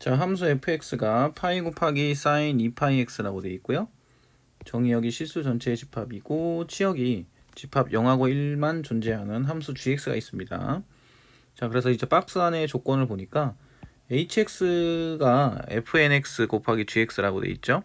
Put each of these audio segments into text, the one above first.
자, 함수 fx가 파이 곱하기 사인 2파이 x라고 되어 있고요. 정의역이 실수 전체의 집합이고 치역이 집합 0하고 1만 존재하는 함수 gx가 있습니다. 자, 그래서 이제 박스 안에 조건을 보니까 hx가 fnx 곱하기 gx라고 되어 있죠.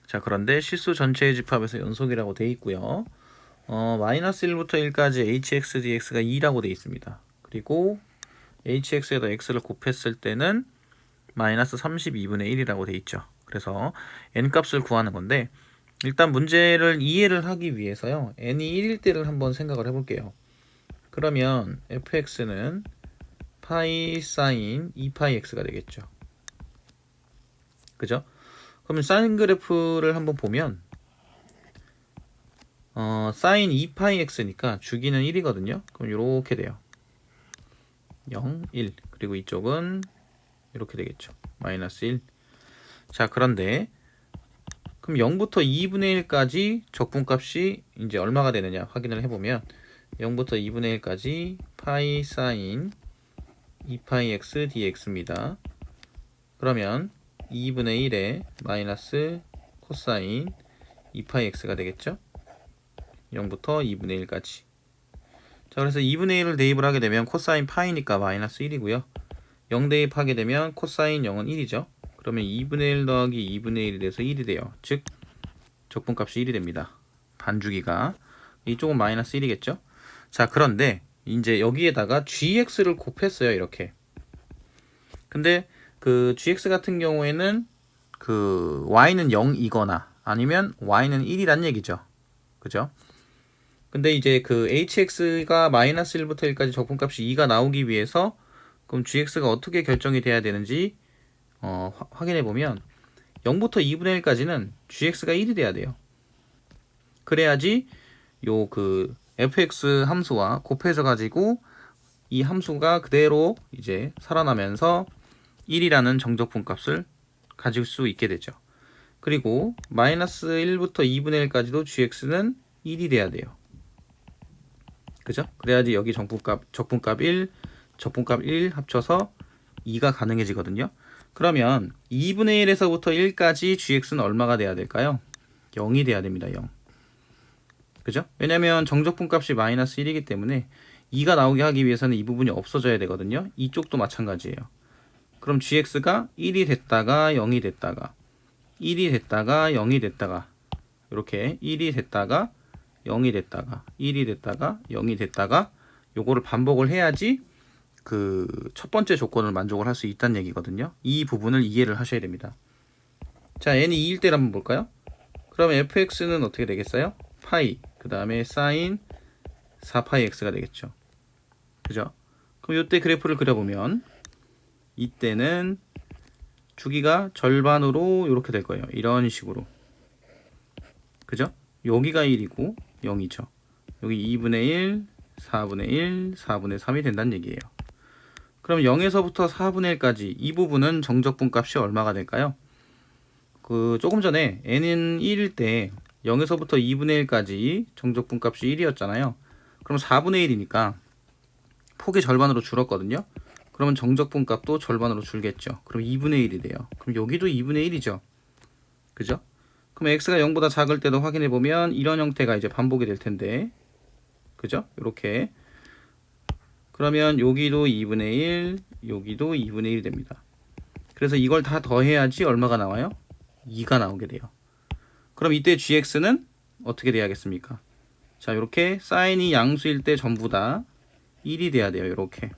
자, 그런데 실수 전체의 집합에서 연속이라고 되어 있고요. 마이너스 1부터 1까지 hx dx가 2라고 되어 있습니다. 그리고 hx에다 x를 곱했을 때는 마이너스 32분의 1이라고 되어 있죠. 그래서 n값을 구하는 건데 일단 문제를 이해를 하기 위해서요. n이 1일 때를 한번 생각을 해볼게요. 그러면 fx는 파이 사인 2파이 x가 되겠죠. 그죠? 그러면 사인 그래프를 한번 보면 사인 2파이 x니까 주기는 1이거든요. 그럼 이렇게 돼요. 0, 1. 그리고 이쪽은 이렇게 되겠죠. 마이너스 1. 자, 그런데 그럼 0부터 2분의 1까지 적분값이 이제 얼마가 되느냐 확인을 해보면 0부터 2분의 1까지 파이 사인 2파이 x dx입니다. 그러면 2분의 1에 마이너스 코사인 2파이 x가 되겠죠. 0부터 2분의 1까지. 자, 그래서 2분의 1을 대입을 하게 되면 코사인 파이니까 마이너스 1이고요. 0 대입하게 되면 코사인 0은 1이죠. 그러면 2분의 1 더하기 2분의 1이 돼서 1이 돼요. 즉 적분값이 1이 됩니다. 반주기가. 이쪽은 마이너스 1이겠죠. 자, 그런데 이제 여기에다가 gx를 곱했어요. 이렇게. 근데 그 gx 같은 경우에는 그 y는 0이거나 아니면 y는 1이란 얘기죠. 그죠? 근데 이제 그 hx가 마이너스 1부터 1까지 적분값이 2가 나오기 위해서 그럼 gx가 어떻게 결정이 돼야 되는지 확인해 보면 0부터 2분의 1까지는 gx가 1이 돼야 돼요. 그래야지 요 그 fx 함수와 곱해져 가지고 이 함수가 그대로 이제 살아나면서 1이라는 정적분 값을 가질 수 있게 되죠. 그리고 마이너스 1부터 2분의 1까지도 gx는 1이 돼야 돼요. 그죠? 그래야지 여기 적분값 1, 적분값 1 합쳐서 2가 가능해지거든요. 그러면 2분의 1에서부터 1까지 gx는 얼마가 돼야 될까요? 0이 돼야 됩니다. 0. 그죠? 왜냐면 정적분 값이 마이너스 1이기 때문에 2가 나오게 하기 위해서는 이 부분이 없어져야 되거든요. 이쪽도 마찬가지예요. 그럼 gx가 1이 됐다가 0이 됐다가 1이 됐다가 0이 됐다가 이렇게 1이 됐다가 0이 됐다가 1이 됐다가 0이 됐다가 요거를 반복을 해야지 그 첫 번째 조건을 만족을 할 수 있다는 얘기거든요. 이 부분을 이해를 하셔야 됩니다. 자, n이 2일 때를 한번 볼까요? 그럼 fx는 어떻게 되겠어요? 파이, 그 다음에 사인 4파이 x가 되겠죠. 그죠? 그럼 이때 그래프를 그려보면 이때는 주기가 절반으로 이렇게 될 거예요. 이런 식으로. 그죠? 여기가 1이고 0이죠. 여기 2분의 1, 4분의 1, 4분의 3이 된다는 얘기예요. 그럼 0에서부터 4분의 1까지 이 부분은 정적분 값이 얼마가 될까요? 그 조금 전에 n은 1일 때 0에서부터 2분의 1까지 정적분 값이 1이었잖아요. 그럼 4분의 1이니까 폭이 절반으로 줄었거든요. 그러면 정적분 값도 절반으로 줄겠죠. 그럼 2분의 1이 돼요. 그럼 여기도 2분의 1이죠. 그죠? 그럼 x가 0보다 작을 때도 확인해 보면 이런 형태가 이제 반복이 될 텐데. 그죠? 이렇게. 그러면 여기도 2분의 1, 여기도 2분의 1이 됩니다. 그래서 이걸 다 더해야지 얼마가 나와요? 2가 나오게 돼요. 그럼 이때 gx는 어떻게 돼야겠습니까? 자, 이렇게 사인이 양수일 때 전부 다 1이 돼야 돼요. 이렇게.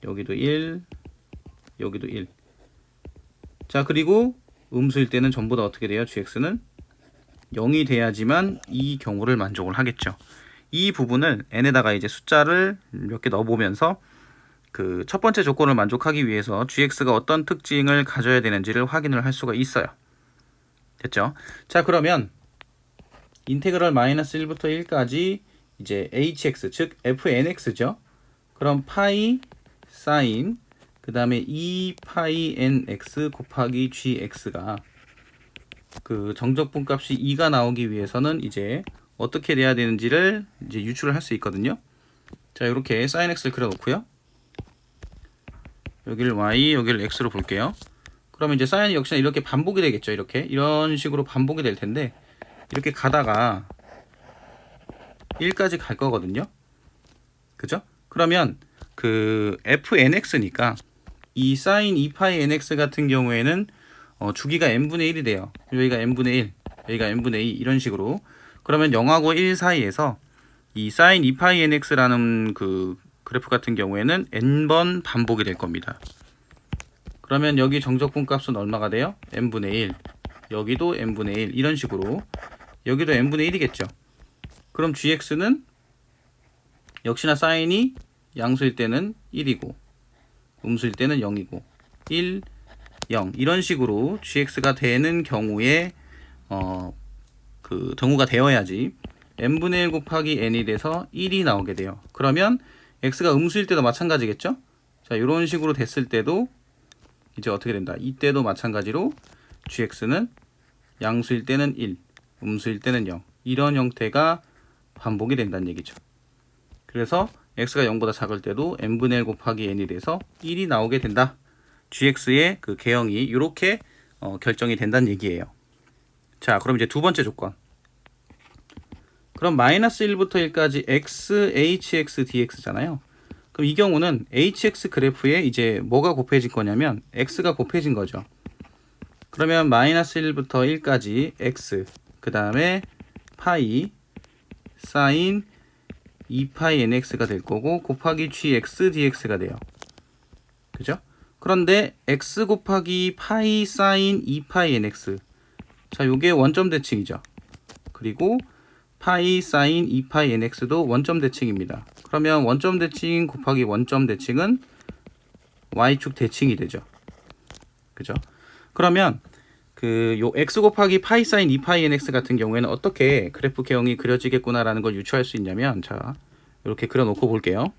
여기도 1, 여기도 1. 자, 그리고 음수일 때는 전부 다 어떻게 돼요? gx는 0이 돼야지만 이 경우를 만족을 하겠죠. 이 부분을 n에다가 이제 숫자를 몇 개 넣어보면서 그 첫 번째 조건을 만족하기 위해서 gx가 어떤 특징을 가져야 되는지를 확인을 할 수가 있어요. 됐죠? 자, 그러면 인테그럴 마이너스 1부터 1까지 이제 hx 즉 fnx죠. 그럼 파이 사인 그 다음에 2파이 nx 곱하기 gx가 그 정적분 값이 2가 나오기 위해서는 이제 어떻게 돼야 되는지를 이제 유출을 할 수 있거든요. 자, 이렇게 sin x를 그려 놓고요. 여기를 y, 여기를 x로 볼게요. 그러면 이제 사인이 역시나 이렇게 반복이 되겠죠. 이런 식으로 반복이 될 텐데 이렇게 가다가 1까지 갈 거거든요. 그죠? 그러면 그 fnx니까 이 sin 2파이 nx 같은 경우에는 주기가 n분의 1이 돼요. 여기가 n분의 1, 여기가 n분의 2 이런 식으로. 그러면 0하고 1 사이에서 이 sin 2파이 nx라는 그 그래프 같은 경우에는 n번 반복이 될 겁니다. 그러면 여기 정적분 값은 얼마가 돼요? n분의 1, 여기도 n분의 1 이런 식으로. 여기도 n분의 1이겠죠. 그럼 gx는 역시나 사인이 양수일 때는 1이고 음수일 때는 0이고 1, 0 이런 식으로 gx가 되는 경우에 그 경우가 되어야지 n분의 1 곱하기 n이 돼서 1이 나오게 돼요. 그러면 x가 음수일 때도 마찬가지겠죠? 자, 이런 식으로 됐을 때도 이제 어떻게 된다? 이때도 마찬가지로 gx는 양수일 때는 1, 음수일 때는 0 이런 형태가 반복이 된다는 얘기죠. 그래서 x가 0보다 작을 때도 n분의 1 곱하기 n이 돼서 1이 나오게 된다. gx의 그 개형이 이렇게 결정이 된다는 얘기예요. 자, 그럼 이제 두 번째 조건. 그럼 마이너스 1부터 1까지 x, hx, dx잖아요. 그럼 이 경우는 hx 그래프에 이제 뭐가 곱해질 거냐면 x가 곱해진 거죠. 그러면 마이너스 1부터 1까지 x, 그 다음에 파이, 사인 2파이 nx가 될 거고 곱하기 gx dx가 돼요. 그죠? 그런데 x 곱하기 파이 사인 2파이 nx, 자, 요게 원점 대칭이죠. 그리고 파이 사인 2파이 nx도 원점 대칭입니다. 그러면 원점 대칭 곱하기 원점 대칭은 y축 대칭이 되죠. 그죠? 그러면 그 요 x 곱하기 파이 사인 2파이 nx 같은 경우에는 어떻게 그래프 개형이 그려지겠구나라는 걸 유추할 수 있냐면, 자, 이렇게 그려 놓고 볼게요.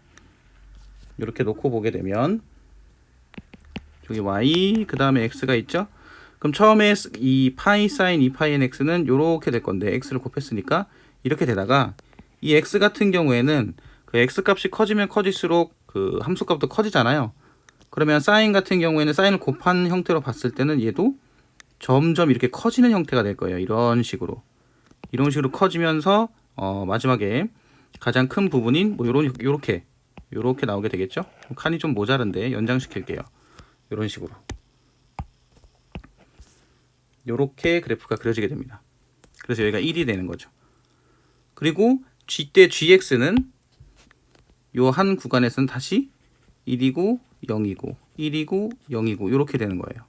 이렇게 놓고 보게 되면 저기 y 그 다음에 x가 있죠. 그럼 처음에 이 파이 사인 2파이 nx는 이렇게 될 건데 x를 곱했으니까 이렇게 되다가 이 x 같은 경우에는 그 x 값이 커지면 커질수록 그 함수 값도 커지잖아요. 그러면 사인 같은 경우에는 사인을 곱한 형태로 봤을 때는 얘도 점점 이렇게 커지는 형태가 될 거예요. 이런 식으로 커지면서 마지막에 가장 큰 부분인 뭐 요렇게 나오게 되겠죠. 칸이 좀 모자른데 연장시킬게요. 이런 식으로 요렇게 그래프가 그려지게 됩니다. 그래서 여기가 1이 되는 거죠. 그리고 때 gx는 요 한 구간에서는 다시 1이고 0이고 1이고 0이고 이렇게 되는 거예요.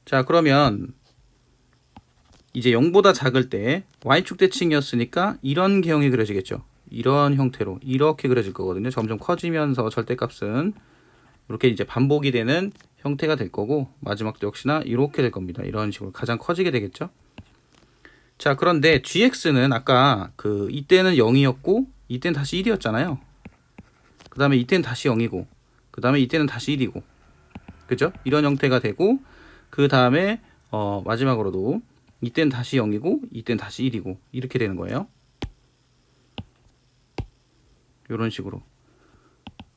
자, 그러면 이제 0보다 작을 때 y축 대칭이었으니까 이런 개형이 그려지겠죠. 이런 형태로 이렇게 그려질 거거든요. 점점 커지면서 절대값은 이렇게 이제 반복이 되는 형태가 될 거고 마지막도 역시나 이렇게 될 겁니다. 이런 식으로 가장 커지게 되겠죠. 자, 그런데 gx는 아까 그 이때는 0이었고 이때는 다시 1이었잖아요. 그 다음에 이때는 다시 0이고 그 다음에 이때는 다시 1이고 그죠? 이런 형태가 되고 그 다음에 마지막으로도 이때는 다시 0이고 이때는 다시 1이고 이렇게 되는 거예요. 이런 식으로.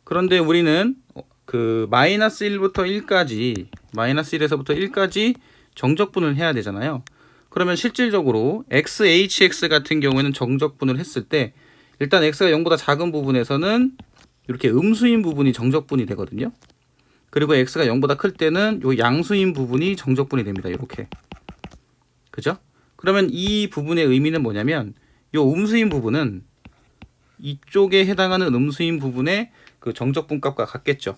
그런데 우리는 그 마이너스 1부터 1까지 마이너스 1에서부터 1까지 정적분을 해야 되잖아요. 그러면 실질적으로 x, hx 같은 경우에는 정적분을 했을 때 일단 x가 0보다 작은 부분에서는 이렇게 음수인 부분이 정적분이 되거든요. 그리고 x가 0보다 클 때는 요 양수인 부분이 정적분이 됩니다. 이렇게. 그죠? 그러면 이 부분의 의미는 뭐냐면 요 음수인 부분은 이쪽에 해당하는 음수인 부분의 그 정적분 값과 같겠죠.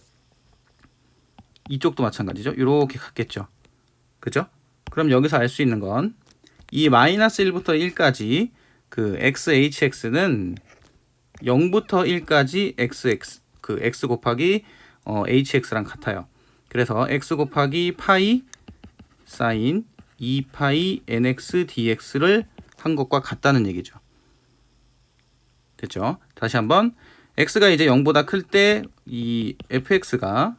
이쪽도 마찬가지죠. 이렇게 같겠죠. 그죠? 그럼 여기서 알 수 있는 건 이 마이너스 1부터 1까지 그 xhx는 0부터 1까지 x 곱하기 hx랑 같아요. 그래서 x 곱하기 파이 사인 2파이 nx dx를 한 것과 같다는 얘기죠. 됐죠? 다시 한번 x가 이제 0보다 클 때 이 fx가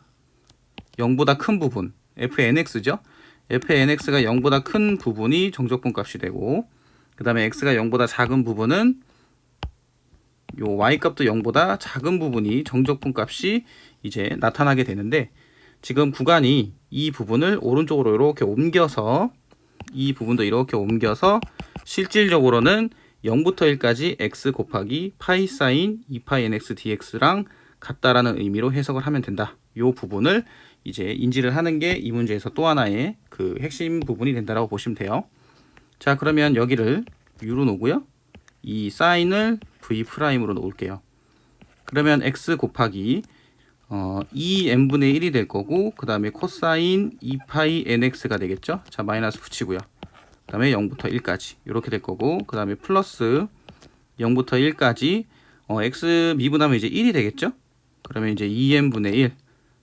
0보다 큰 부분 fnx죠. fnx가 0보다 큰 부분이 정적분 값이 되고 그 다음에 x가 0보다 작은 부분은 요 y값도 0보다 작은 부분이 정적분 값이 이제 나타나게 되는데, 지금 구간이 이 부분을 오른쪽으로 이렇게 옮겨서 이 부분도 이렇게 옮겨서 실질적으로는 0부터 1까지 x 곱하기 파이 사인 2파이 nx dx랑 같다라는 의미로 해석을 하면 된다. 이 부분을 이제 인지를 하는 게 이 문제에서 또 하나의 그 핵심 부분이 된다라고 보시면 돼요. 자, 그러면 여기를 u로 놓고요. 이 사인을 v 프라임으로 놓을게요. 그러면 x 곱하기 2n분의 1이 될 거고, 그 다음에 코사인 2파이 nx가 되겠죠. 자, 마이너스 붙이고요. 그 다음에 0부터 1까지 이렇게 될 거고, 그 다음에 플러스 0부터 1까지 x 미분하면 이제 1이 되겠죠. 그러면 이제 2n분의 1,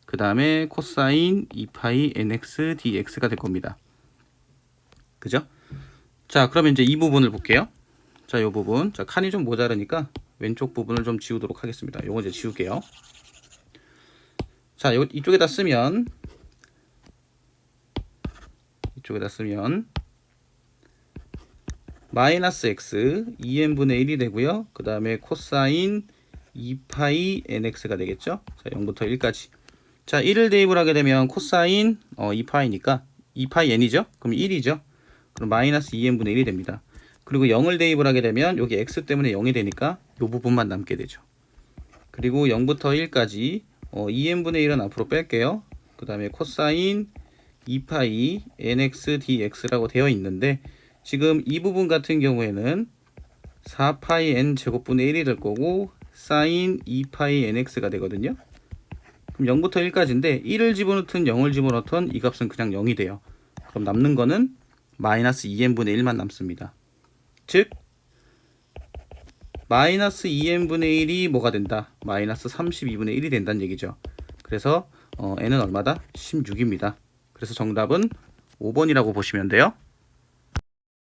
그 다음에 코사인 2파이 nx dx가 될 겁니다. 그죠? 자, 그러면 이제 이 부분을 볼게요. 자, 이 부분, 자, 칸이 좀 모자르니까 왼쪽 부분을 좀 지우도록 하겠습니다. 요거 이제 지울게요. 자, 이쪽에다 쓰면 마이너스 x 2n분의 1이 되고요. 그 다음에 코사인 2파이 nx가 되겠죠. 자, 0부터 1까지. 자, 1을 대입을 하게 되면 코사인 2파이니까 2파이 n이죠. 그럼 1이죠. 그럼 마이너스 2n분의 1이 됩니다. 그리고 0을 대입을 하게 되면 여기 x 때문에 0이 되니까 이 부분만 남게 되죠. 그리고 0부터 1까지 2n분의 1은 앞으로 뺄게요. 그 다음에 코사인 2파이 nx dx라고 되어 있는데, 지금 이 부분 같은 경우에는 4파이 n 제곱분의 1이 될 거고 사인 2파이 nx가 되거든요. 그럼 0부터 1까지인데 1을 집어넣든 0을 집어넣든 이 값은 그냥 0이 돼요. 그럼 남는 거는 마이너스 2n분의 1만 남습니다. 즉 마이너스 2n분의 1이 뭐가 된다? 마이너스 32분의 1이 된다는 얘기죠. 그래서 n은 얼마다? 16입니다. 그래서 정답은 5번이라고 보시면 돼요.